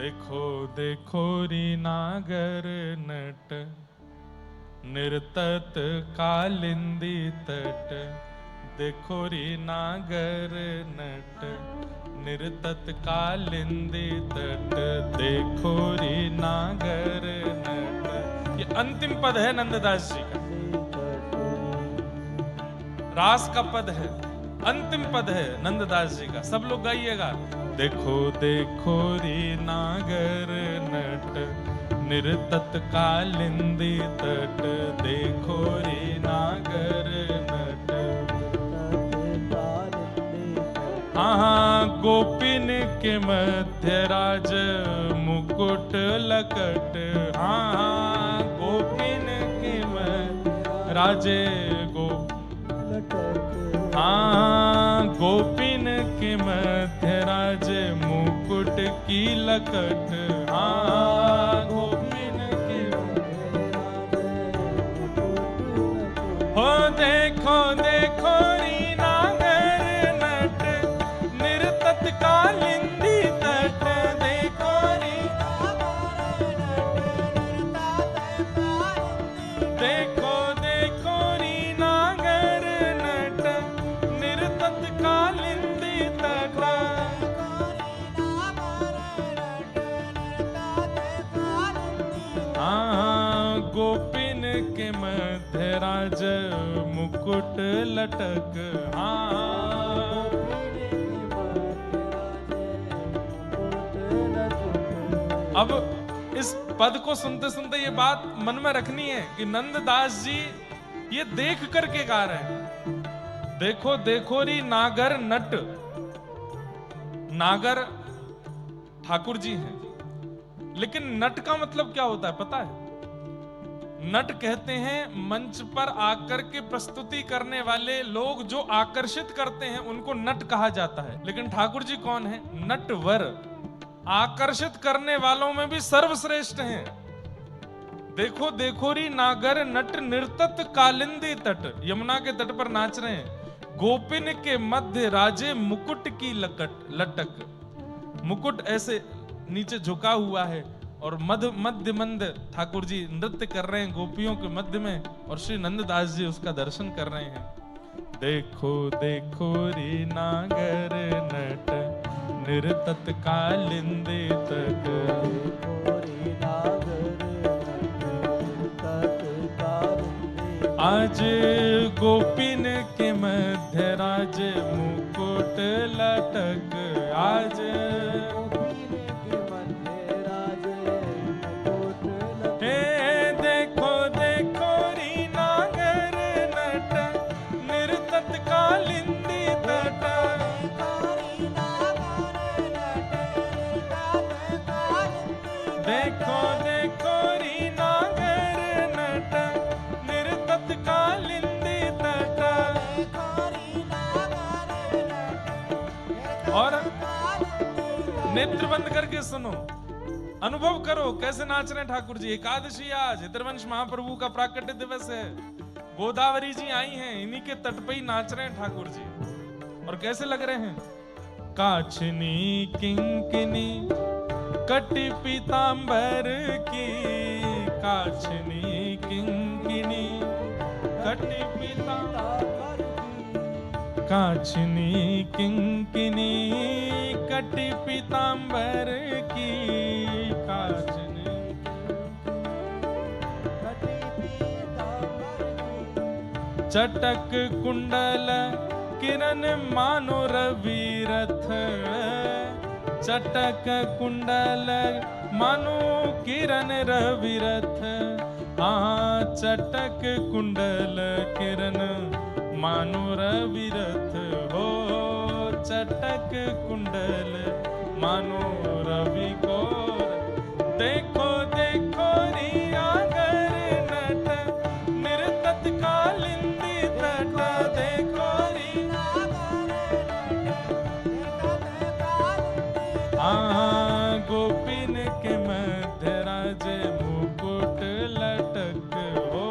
देखो देखो री नागर नट निर्तत कालिंदी तट। देखो री नागर नट निर्तत कालिंदी तट। देखो री नागर नट। ये अंतिम पद है नंददास जी का, रास का पद है, अंतिम पद है नंददास जी का। सब लोग गाइएगा। देखो देखो री नागर नट निर्तत कालिंदी तट। देखो री नागर नट। हाँ गोपिन के मध्य राज मुकुट लकट। हाँ गोपिन के मध्य राजे हाँ गोपिन के मध्य राज मुकुट की लकट। हाँ गोपिन के हो देखो देखो री नागर नट निर्तत कालिंदी तट। देखो री देखो देखो री नागर नट निर्तत कालिंदी तट। हाँ गोपिन के मध्य राज मुकुट लटक। हाँ अब इस पद को सुनते सुनते ये बात मन में रखनी है कि नंददास जी ये देख करके गा रहे हैं। देखो देखो री नागर नट। नागर ठाकुर जी हैं, लेकिन नट का मतलब क्या होता है पता है? नट कहते हैं मंच पर आकर के प्रस्तुति करने वाले लोग जो आकर्षित करते हैं उनको नट कहा जाता है। लेकिन ठाकुर जी कौन है? नटवर, आकर्षित करने वालों में भी सर्वश्रेष्ठ हैं। देखो देखो री नागर नट निर्तत कालिंदी तट। यमुना के तट पर नाच रहे हैं। गोपिन के मध्य राजे मुकुट की लटक। मुकुट ऐसे नीचे झुका हुआ है और मध्य मंद ठाकुर जी नृत्य कर रहे हैं गोपियों के मध्य में, और श्री नंददास जी उसका दर्शन कर रहे हैं। देखो देखो री नागर नट निर्तत कालिंदी तट। आज गोपिन के मध्य राज मुकुट लटक। आज देखो देखो री नागर नट निर्तत कालिंदी तट। देखो देखो री नागर नट निर्तत कालिंदी तट। और नेत्र बंद करके सुनो, अनुभव करो कैसे नाच रहे हैं ठाकुर जी। एकादशी आज हितवंश महाप्रभु का प्राकट्य दिवस है। गोदावरी जी आई हैं, इन्हीं के तट पे ही नाच रहे हैं ठाकुर जी। और कैसे लग रहे हैं? काछनी किंकिनी कटी पीतांबर की। काछनी किंकिनी कटी पीतांबर की। काछनी किंकिनी कटी पीतांबर की। चटक कुंडल किरण मानो रवि रथ। चटक कुंडल मानो किरण रवि रथ। हाँ चटक कुंडल किरण मानो रवि रथ। हो चटक कुंडल मानो रवि को। देखो देखो री नागर नट निर्तत कालिंदी तट। देखो री हाँ गोपिन के मध्य राज मुकुट लटक। हो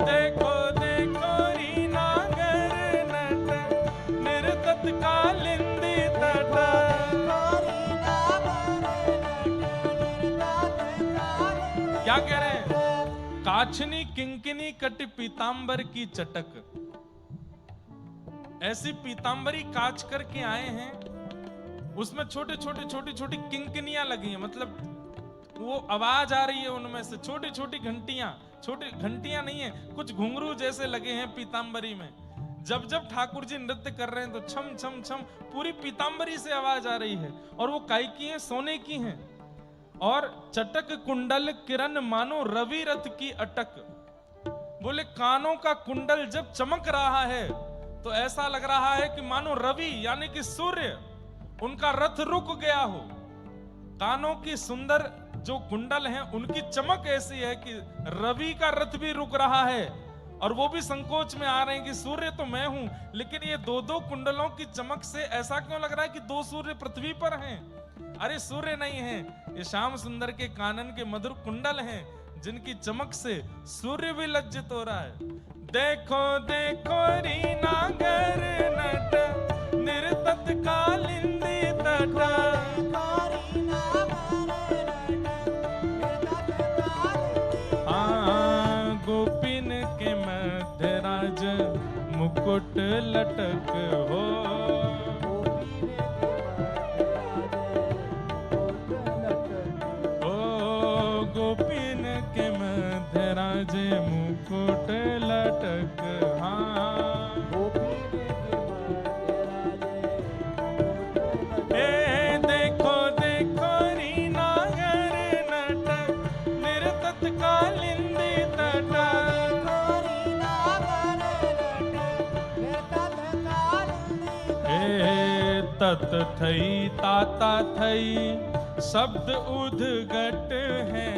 देखो देखो री नागर नट क्या कह रहे हैं? काछनी किंकिनी कट पीतांबर की चटक। ऐसी पीतांबरी काच करके आए हैं, उसमें छोटे छोटी किंकिनियां लगी हैं, मतलब वो आवाज आ रही है उनमें से, छोटी छोटी घंटियां नहीं है, कुछ घुंघरू जैसे लगे हैं पीतांबरी में। जब जब ठाकुर जी नृत्य कर रहे हैं तो छम छम छम पूरी पीतांबरी से आवाज आ रही है। और वो काय की है? सोने की हैं। और चटक कुंडल किरण मानो रवि रथ की अटक। बोले कानों का कुंडल जब चमक रहा है तो ऐसा लग रहा है कि मानो रवि यानी कि सूर्य, उनका रथ रुक गया हो। कानों की सुंदर जो कुंडल हैं उनकी चमक ऐसी है कि रवि का रथ भी रुक रहा है। और वो भी संकोच में आ रहे हैं कि सूर्य तो मैं हूं, लेकिन ये दो दो कुंडलों की चमक से ऐसा क्यों लग रहा है कि दो सूर्य पृथ्वी पर हैं? अरे सूर्य नहीं है, ये श्याम सुंदर के कानन के मधुर कुंडल हैं, जिनकी चमक से सूर्य भी लज्जित हो रहा है। देखो देखो रीना गर नट निर्तत कालिंदी तट। हाँ, गोपिन के मध्य राज मुकुट लटक हो। गोपिन के मध्य राज मुकुट लटक। हाँ, देखो देखो रीना गर नट निर्तत कालिंदी तट। तत थई ताता थई शब्द उद्घट है।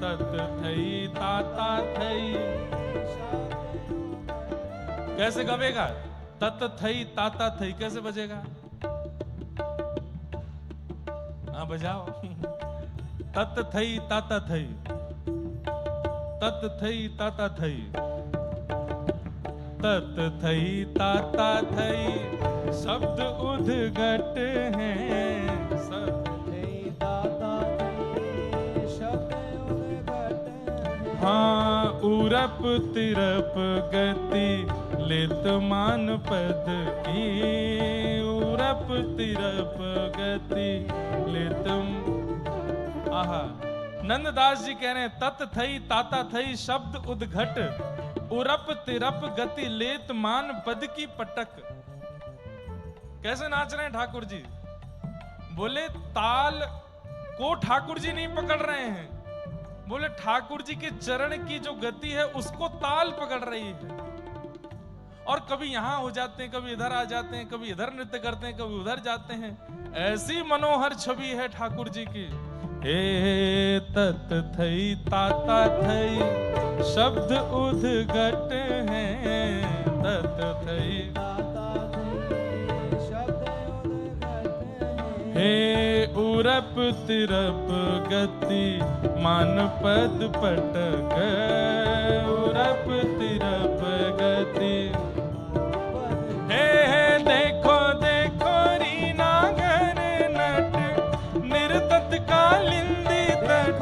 तत थई ताता थई कैसे गवेगा? तत थई ताता थई कैसे बजेगा? हाँ बजाओ। तत थई ताता थई, तत थई ताता थई, तत थई ताता थई शब्द उद्घट हैं। हाँ, उरप तिरप गति लित मान पद की। उरप तिरप गति लित। आहा, नंददास जी कह रहे हैं तत थई ताता थई शब्द उद्घट, उरप तिरप गति लेत मान पद की पटक। कैसे नाच रहे हैं ठाकुर जी? बोले ताल को ठाकुर जी नहीं पकड़ रहे हैं, बोले ठाकुर जी के चरण की जो गति है उसको ताल पकड़ रही है। और कभी यहां हो जाते हैं, कभी इधर आ जाते हैं, कभी इधर नृत्य करते हैं, कभी उधर जाते हैं। ऐसी मनोहर छवि है ठाकुर जी की। हे तत थई ताता थई शब्द उद्घट हैं। तत थई हे उरप तिरप गति मान पद पटक। उरप तिरप गति। हे देखो देखो रीना गर नट निर्तत कालिंदी तट।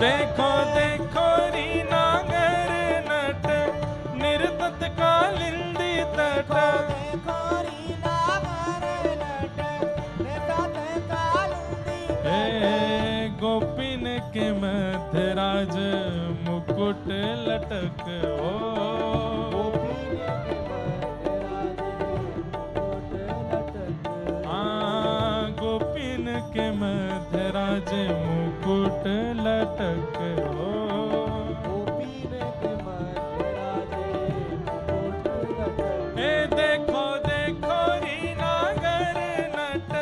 देखो देखो रीना गर नट निर्तत कालिंदी तट। गोपिन के मध्य राज मुकुट लटक हो। हाँ, गोपिन के मध्य राज मुकुट लटक हो। देखो देखो रीना गर नट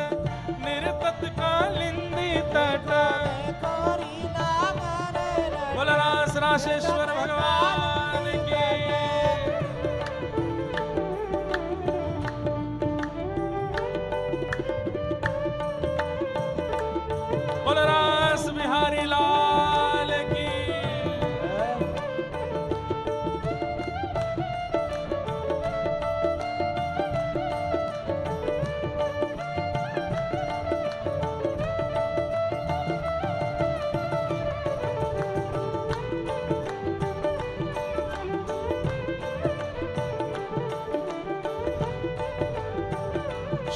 निर्तत कालिंदी तट। बोला रास राशेश्वर भगवान की। बोला रास बिहारी लाल की।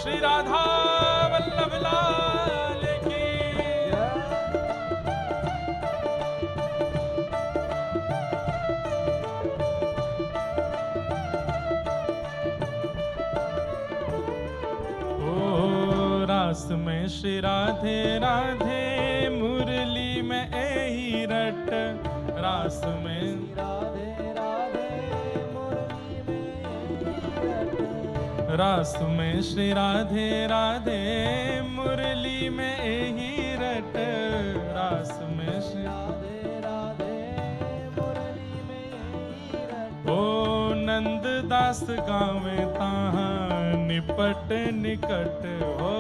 श्री राधा वल्लभ लाल की। ओ रास में श्री राधे राधे मुरली में यही रट, रास में रास में श्री राधे राधे मुरली में यही रट, रास में श्री राधे राधे मुरली में यही रट। ओ नंद दास गावे ताहाँ निपट निकट, ओ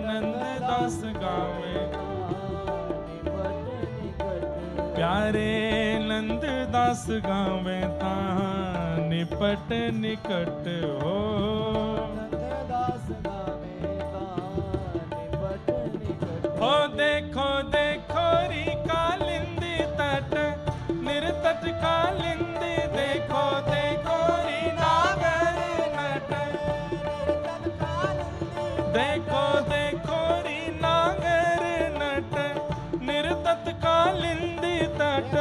नंद दास गावे निपट निकट। प्यारे नंद दास गावे ताहाँ निपट निकट, हो नंददास गावे ताहाँ निपट निकट। हो देखो देखो री कालिंदी तट, निरतट कालिंदी देखो देखो री नागर नट, देखो देखो री नागर नट, निरतट कालिंदी तट।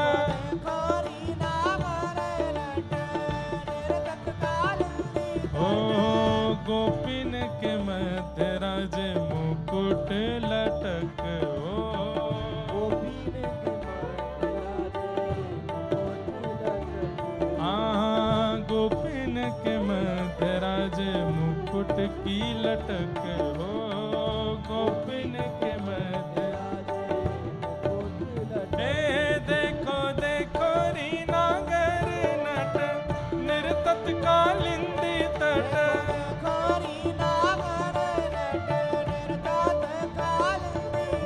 गोपिन के मध्य राजे मुकुट लटक, हो गोपिन के मध्य राजे मुकुट लटक। हाँ गोपिन के मध्य राजे मुकुट की लटक, हो गोपिन के मध्य राजे मुकुट लटक। देखो देखो री नागर नट, निरतत कालिंदी तट।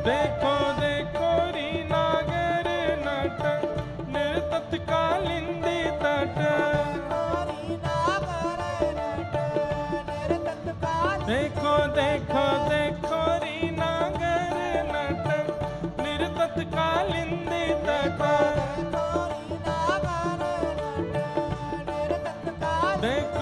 देखो देखो री नागर नट, निरतत कालिंदी तट। देखो देखो देखो री नागर नट, निरतत कालिंदी तट। देखो